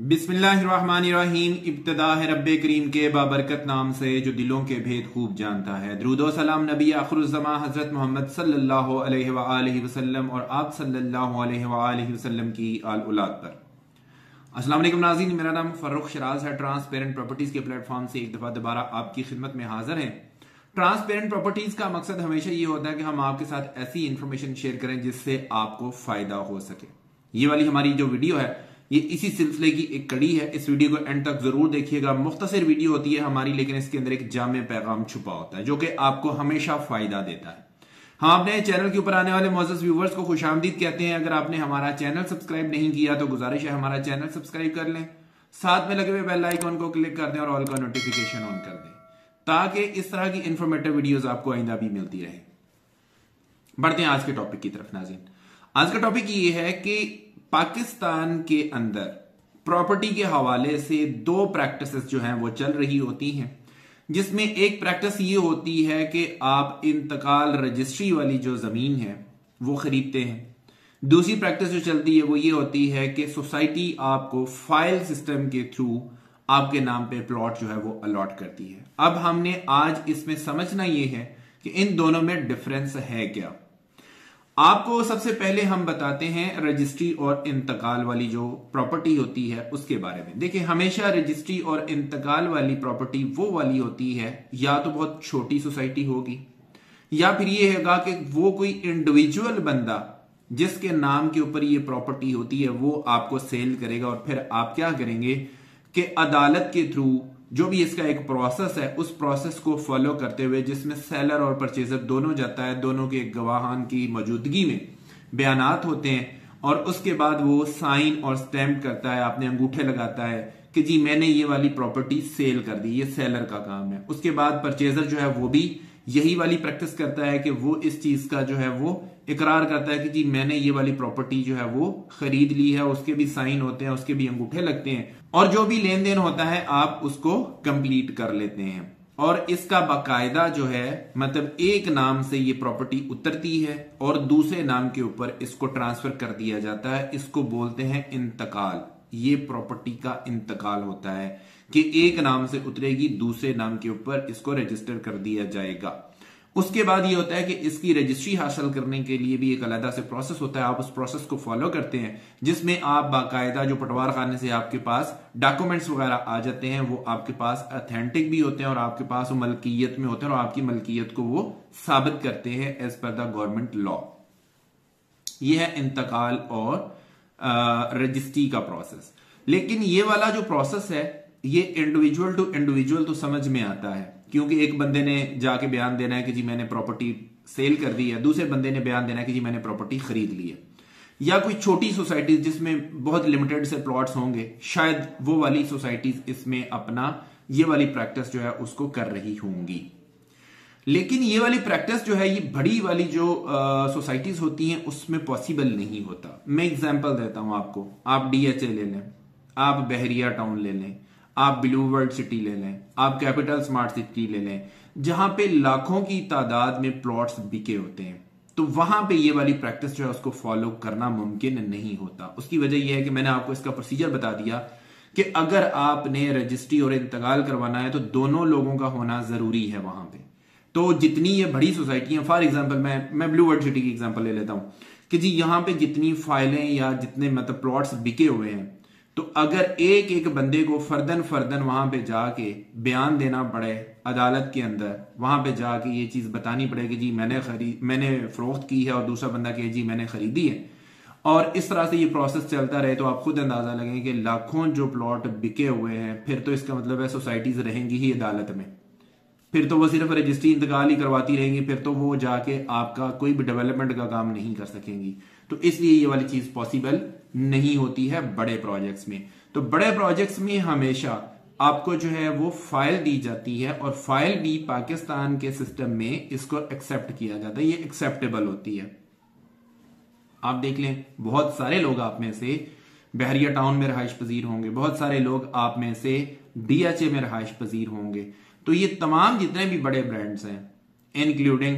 बिस्मिल्लाहिर्रहमानिर्रहीम। इब्तिदा है रब्बे करीम के बाबरकत नाम से जो दिलों के भेद खूब जानता है। दुरूद व सलाम नबी आखिरुज़्ज़मा हज़रत मोहम्मद सल्लल्लाहु अलैहि वआलिहि वसल्लम और आप सल्लल्लाहु अलैहि वआलिहि वसल्लम की आल औलाद पर। अस्सलाम वालेकुम नाज़रीन, मेरा नाम फर्रुख शराज है। ट्रांसपेरेंट प्रॉपर्टीज के प्लेटफॉर्म से एक दफा दोबारा आपकी खिदमत में हाजिर है। ट्रांसपेरेंट प्रॉपर्टीज का मकसद हमेशा ये होता है कि हम आपके साथ ऐसी इंफॉर्मेशन शेयर करें जिससे आपको फायदा हो सके। ये वाली हमारी जो वीडियो है ये इसी सिलसिले की एक कड़ी है। इस वीडियो को एंड तक जरूर देखिएगा। मुख्तसर वीडियो होती है हमारी, लेकिन इसके अंदर एक जामे पैगाम छुपा होता है जो कि आपको हमेशा फायदा देता है। हम अपने चैनल के ऊपर आने वाले मोअज़्ज़ज़ व्यूवर्स को खुशामदीद कहते हैं। अगर आपने हमारा चैनल सब्सक्राइब नहीं किया तो गुजारिश है हमारा चैनल सब्सक्राइब कर लें, साथ में लगे हुए बेल आइकन को क्लिक कर दें और ऑल का नोटिफिकेशन ऑन कर दें ताकि इस तरह की इंफॉर्मेटिव वीडियोस आपको आइंदा भी मिलती रहे। बढ़ते हैं आज के टॉपिक की तरफ नाज़रीन। आज का टॉपिक ये है कि पाकिस्तान के अंदर प्रॉपर्टी के हवाले से दो प्रैक्टिसेस जो हैं वो चल रही होती हैं, जिसमें एक प्रैक्टिस ये होती है कि आप इंतकाल रजिस्ट्री वाली जो जमीन है वो खरीदते हैं। दूसरी प्रैक्टिस जो चलती है वो ये होती है कि सोसाइटी आपको फाइल सिस्टम के थ्रू आपके नाम पे प्लॉट जो है वो अलॉट करती है। अब हमने आज इसमें समझना ये है कि इन दोनों में डिफरेंस है क्या। आपको सबसे पहले हम बताते हैं रजिस्ट्री और इंतकाल वाली जो प्रॉपर्टी होती है उसके बारे में। देखिए, हमेशा रजिस्ट्री और इंतकाल वाली प्रॉपर्टी वो वाली होती है या तो बहुत छोटी सोसाइटी होगी या फिर ये होगा कि वो कोई इंडिविजुअल बंदा जिसके नाम के ऊपर ये प्रॉपर्टी होती है वो आपको सेल करेगा और फिर आप क्या करेंगे कि अदालत के थ्रू जो भी इसका एक प्रोसेस है उस प्रोसेस को फॉलो करते हुए, जिसमें सेलर और परचेजर दोनों जाता है, दोनों के गवाहान की मौजूदगी में बयानात होते हैं और उसके बाद वो साइन और स्टैम्प करता है, आपने अंगूठे लगाता है कि जी मैंने ये वाली प्रॉपर्टी सेल कर दी। ये सेलर का काम है। उसके बाद परचेजर जो है वो भी यही वाली प्रैक्टिस करता है कि वो इस चीज का जो है वो इकरार करता है कि जी मैंने ये वाली प्रॉपर्टी जो है वो खरीद ली है। उसके भी साइन होते हैं, उसके भी अंगूठे लगते हैं और जो भी लेन देन होता है आप उसको कंप्लीट कर लेते हैं। और इसका बाकायदा जो है मतलब एक नाम से ये प्रॉपर्टी उतरती है और दूसरे नाम के ऊपर इसको ट्रांसफर कर दिया जाता है। इसको बोलते हैं इंतकाल। ये प्रॉपर्टी का इंतकाल होता है कि एक नाम से उतरेगी, दूसरे नाम के ऊपर इसको रजिस्टर कर दिया जाएगा। उसके बाद ये होता है कि इसकी रजिस्ट्री हासिल करने के लिए भी एक अलग से प्रोसेस होता है। आप उस प्रोसेस को फॉलो करते हैं जिसमें आप बाकायदा जो पटवार खाने से आपके पास डॉक्यूमेंट्स वगैरह आ जाते हैं वो आपके पास ऑथेंटिक भी होते हैं और आपके पास वो मलकियत में होते हैं और आपकी मलकियत को वो साबित करते हैं as per the government law. ये है इंतकाल और रजिस्ट्री का प्रोसेस। लेकिन ये वाला जो प्रोसेस है ये इंडिविजुअल टू इंडिविजुअल तो समझ में आता है, क्योंकि एक बंदे ने जाके बयान देना है कि जी मैंने प्रॉपर्टी सेल कर दी है, दूसरे बंदे ने बयान देना है कि जी मैंने प्रॉपर्टी खरीद ली है। या कोई छोटी सोसाइटीज जिसमें बहुत लिमिटेड से प्लॉट्स होंगे, शायद वो वाली सोसाइटीज इसमें अपना ये वाली प्रैक्टिस जो है उसको कर रही होंगी। लेकिन ये वाली प्रैक्टिस जो है ये बड़ी वाली जो सोसाइटीज होती हैं उसमें पॉसिबल नहीं होता। मैं एग्जांपल देता हूं आपको। आप डीएचए ले लें, आप बहरिया टाउन ले लें, आप ब्लू वर्ल्ड सिटी ले लें, आप कैपिटल स्मार्ट सिटी ले लें, जहां पे लाखों की तादाद में प्लॉट्स बिके होते हैं, तो वहां पे ये वाली प्रैक्टिस जो है उसको फॉलो करना मुमकिन नहीं होता। उसकी वजह यह है कि मैंने आपको इसका प्रोसीजर बता दिया कि अगर आपने रजिस्ट्री और इंतकाल करवाना है तो दोनों लोगों का होना जरूरी है वहां पे। तो जितनी ये बड़ी सोसाइटियां, फॉर एग्जाम्पल मैं ब्लू वर्ल्ड सिटी की एग्जाम्पल ले लेता हूं कि जी यहां पे जितनी फाइलें या जितने मतलब प्लॉट्स बिके हुए हैं, तो अगर एक एक बंदे को फर्दन वहां पे जाके बयान देना पड़े अदालत के अंदर, वहां पे जाके ये चीज बतानी पड़े कि जी मैंने फरोख्त की है और दूसरा बंदा कहे जी मैंने खरीदी है, और इस तरह से ये प्रोसेस चलता रहे, तो आप खुद अंदाजा लगेंगे कि लाखों जो प्लॉट बिके हुए हैं, फिर तो इसका मतलब है सोसाइटीज रहेंगी ही अदालत में। फिर तो वो सिर्फ रजिस्ट्री इंतकाल ही करवाती रहेंगी, फिर तो वो जाके आपका कोई भी डेवलपमेंट का काम नहीं कर सकेंगी। तो इसलिए ये वाली चीज पॉसिबल नहीं होती है बड़े प्रोजेक्ट्स में। तो बड़े प्रोजेक्ट्स में हमेशा आपको जो है वो फाइल दी जाती है और फाइल भी पाकिस्तान के सिस्टम में इसको एक्सेप्ट किया जाता है, ये एक्सेप्टेबल होती है। आप देख लें, बहुत सारे लोग आप में से बहरिया टाउन में रहाइश पजीर होंगे, बहुत सारे लोग आप में से डीएचए में रहाइश पजीर होंगे। तो ये तमाम जितने भी बड़े ब्रांड्स हैं, including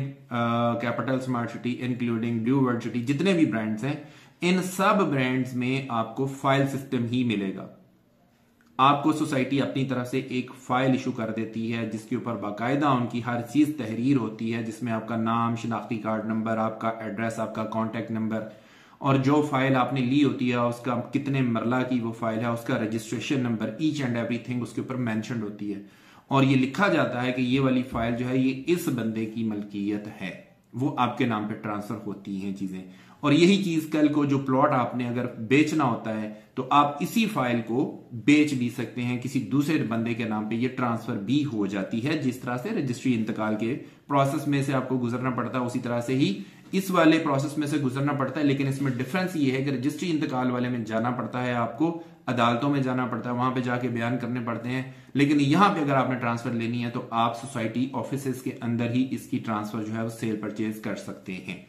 capital smart city, including blue world city, जितने भी ब्रांड्स हैं, इन सब ब्रांड्स में आपको फाइल सिस्टम ही मिलेगा। आपको सोसाइटी अपनी तरफ से एक फाइल इशू कर देती है जिसके ऊपर बाकायदा उनकी हर चीज तहरीर होती है, जिसमें आपका नाम, शिनाख्ती कार्ड नंबर, आपका एड्रेस, आपका कॉन्टैक्ट नंबर और जो फाइल आपने ली होती है उसका कितने मरला की वो फाइल है, उसका registration number, each and everything उसके ऊपर मेंशन होती है और ये लिखा जाता है कि ये वाली फाइल जो है ये इस बंदे की मलकियत है, वो आपके नाम पे ट्रांसफर होती हैं चीजें। और यही चीज कल को जो प्लॉट आपने अगर बेचना होता है तो आप इसी फाइल को बेच भी सकते हैं, किसी दूसरे बंदे के नाम पे ये ट्रांसफर भी हो जाती है। जिस तरह से रजिस्ट्री इंतकाल के प्रोसेस में से आपको गुजरना पड़ता है उसी तरह से ही इस वाले प्रोसेस में से गुजरना पड़ता है, लेकिन इसमें डिफरेंस ये है कि रजिस्ट्री इंतकाल वाले में जाना पड़ता है, आपको अदालतों में जाना पड़ता है, वहां पे जाके बयान करने पड़ते हैं। लेकिन यहां पे अगर आपने ट्रांसफर लेनी है तो आप सोसाइटी ऑफिसेज के अंदर ही इसकी ट्रांसफर जो है वो सेल परचेज कर सकते हैं।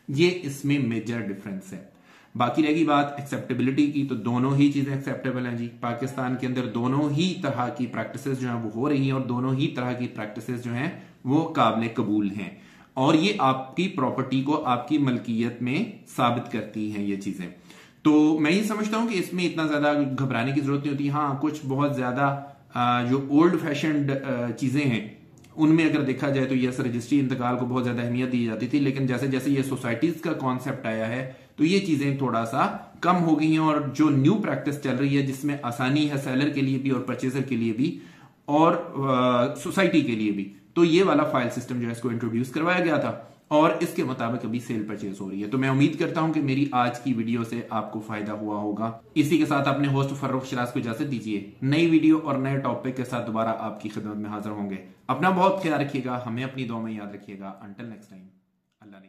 ये इसमें मेजर डिफरेंस है। बाकी रहेगी बात एक्सेप्टेबिलिटी की, तो दोनों ही चीजें एक्सेप्टेबल हैं जी। पाकिस्तान के अंदर दोनों ही तरह की प्रैक्टिसेस जो हैं वो हो रही हैं और दोनों ही तरह की प्रैक्टिसेस जो हैं वो काबिल कबूल हैं और ये आपकी प्रॉपर्टी को आपकी मलकियत में साबित करती हैं ये चीजें। तो मैं ये समझता हूं कि इसमें इतना ज्यादा घबराने की जरूरत नहीं होती। हाँ, कुछ बहुत ज्यादा जो ओल्ड फैशन्ड चीजें हैं उनमें अगर देखा जाए तो यस, रजिस्ट्री इंतकाल को बहुत ज्यादा अहमियत दी जाती थी, लेकिन जैसे जैसे ये सोसाइटीज का कॉन्सेप्ट आया है तो ये चीजें थोड़ा सा कम हो गई हैं और जो न्यू प्रैक्टिस चल रही है जिसमें आसानी है सेलर के लिए भी और परचेजर के लिए भी और सोसाइटी के लिए भी, तो ये वाला फाइल सिस्टम जो है इसको इंट्रोड्यूस करवाया गया था और इसके मुताबिक अभी सेल परचेज हो रही है। तो मैं उम्मीद करता हूं कि मेरी आज की वीडियो से आपको फायदा हुआ होगा। इसी के साथ अपने होस्ट फर्रुख शिराज को इजाजत दीजिए। नई वीडियो और नए टॉपिक के साथ दोबारा आपकी खिदमत में हाजिर होंगे। अपना बहुत ख्याल रखिएगा, हमें अपनी दुआ में याद रखिएगा। अंटिल नेक्स्ट टाइम, अल्लाह ने